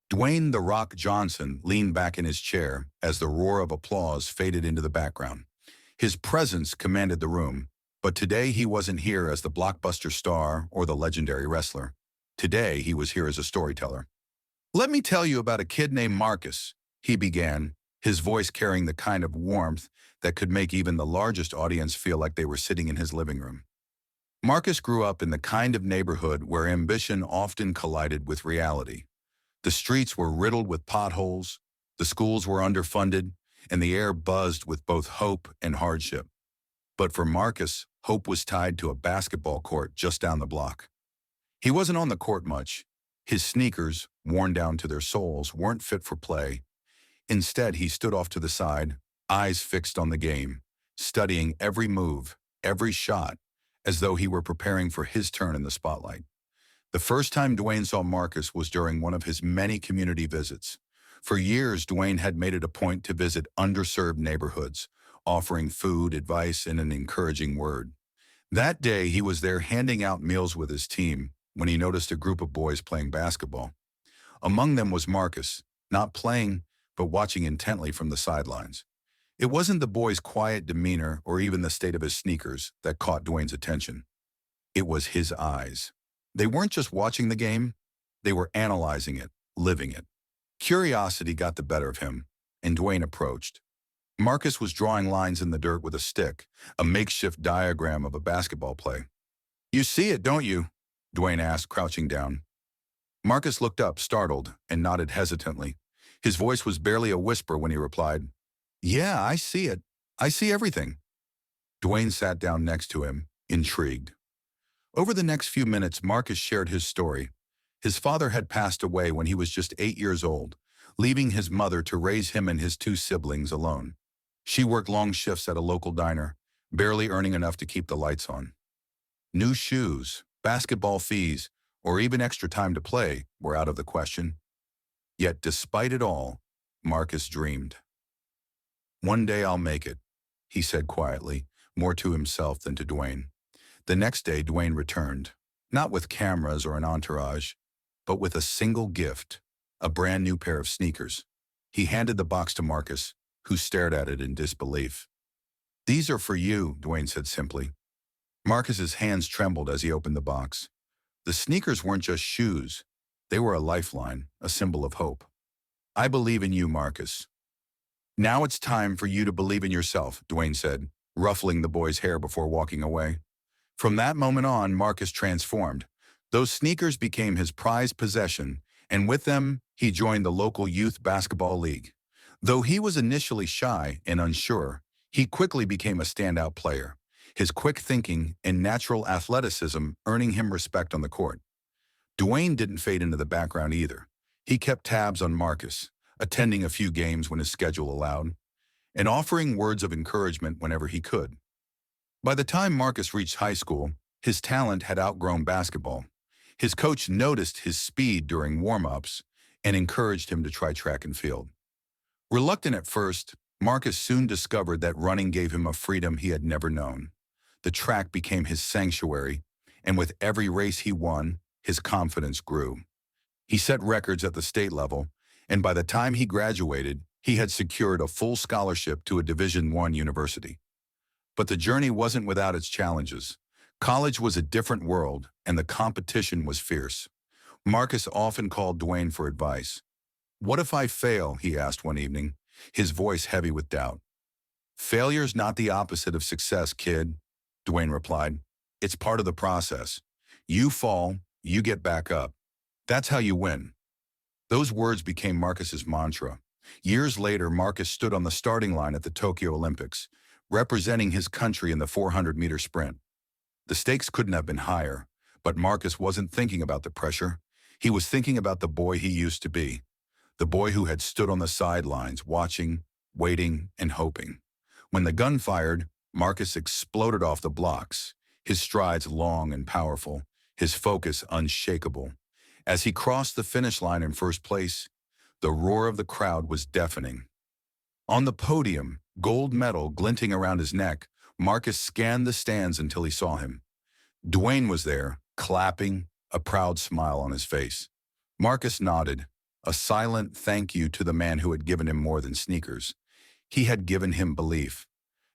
Dwayne "The Rock" Johnson leaned back in his chair as the roar of applause faded into the background. His presence commanded the room, but today he wasn't here as the blockbuster star or the legendary wrestler. Today he was here as a storyteller. "Let me tell you about a kid named Marcus," he began, his voice carrying the kind of warmth that could make even the largest audience feel like they were sitting in his living room. Marcus grew up in the kind of neighborhood where ambition often collided with reality. The streets were riddled with potholes, the schools were underfunded, and the air buzzed with both hope and hardship. But for Marcus, hope was tied to a basketball court just down the block. He wasn't on the court much. His sneakers, worn down to their soles, weren't fit for play. Instead, he stood off to the side, eyes fixed on the game, studying every move, every shot, as though he were preparing for his turn in the spotlight. The first time Dwayne saw Marcus was during one of his many community visits. For years, Dwayne had made it a point to visit underserved neighborhoods, offering food, advice, and an encouraging word. That day, he was there handing out meals with his team when he noticed a group of boys playing basketball. Among them was Marcus, not playing, but watching intently from the sidelines. It wasn't the boy's quiet demeanor or even the state of his sneakers that caught Dwayne's attention. It was his eyes. They weren't just watching the game, they were analyzing it, living it. Curiosity got the better of him, and Dwayne approached. Marcus was drawing lines in the dirt with a stick, a makeshift diagram of a basketball play. "You see it, don't you?" Dwayne asked, crouching down. Marcus looked up, startled, and nodded hesitantly. His voice was barely a whisper when he replied, "Yeah, I see it. I see everything." Dwayne sat down next to him, intrigued. Over the next few minutes, Marcus shared his story. His father had passed away when he was just 8 years old, leaving his mother to raise him and his two siblings alone. She worked long shifts at a local diner, barely earning enough to keep the lights on. New shoes, basketball fees, or even extra time to play were out of the question. Yet despite it all, Marcus dreamed. "One day I'll make it," he said quietly, more to himself than to Dwayne. The next day, Dwayne returned, not with cameras or an entourage, but with a single gift, a brand new pair of sneakers. He handed the box to Marcus, who stared at it in disbelief. "These are for you," Dwayne said simply. Marcus's hands trembled as he opened the box. The sneakers weren't just shoes. They were a lifeline, a symbol of hope. "I believe in you, Marcus." "Now it's time for you to believe in yourself," Dwayne said, ruffling the boy's hair before walking away. From that moment on, Marcus transformed. Those sneakers became his prized possession, and with them, he joined the local youth basketball league. Though he was initially shy and unsure, he quickly became a standout player, his quick thinking and natural athleticism earning him respect on the court. Dwayne didn't fade into the background either. He kept tabs on Marcus, attending a few games when his schedule allowed, and offering words of encouragement whenever he could. By the time Marcus reached high school, his talent had outgrown basketball. His coach noticed his speed during warm-ups and encouraged him to try track and field. Reluctant at first, Marcus soon discovered that running gave him a freedom he had never known. The track became his sanctuary, and with every race he won, his confidence grew. He set records at the state level, and by the time he graduated, he had secured a full scholarship to a Division I university. But the journey wasn't without its challenges. College was a different world, and the competition was fierce. Marcus often called Dwayne for advice. "What if I fail?" he asked one evening, his voice heavy with doubt. "Failure's not the opposite of success, kid," Dwayne replied. "It's part of the process. You fall, you get back up. That's how you win." Those words became Marcus's mantra. Years later, Marcus stood on the starting line at the Tokyo Olympics, representing his country in the 400-meter sprint. The stakes couldn't have been higher, but Marcus wasn't thinking about the pressure. He was thinking about the boy he used to be, the boy who had stood on the sidelines, watching, waiting, and hoping. When the gun fired, Marcus exploded off the blocks, his strides long and powerful, his focus unshakable. As he crossed the finish line in first place, the roar of the crowd was deafening. On the podium, gold medal glinting around his neck, Marcus scanned the stands until he saw him. Dwayne was there, clapping, a proud smile on his face. Marcus nodded, a silent thank you to the man who had given him more than sneakers. He had given him belief.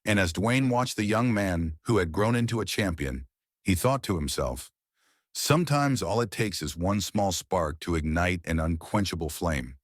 And as Dwayne watched the young man who had grown into a champion, he thought to himself, sometimes all it takes is one small spark to ignite an unquenchable flame.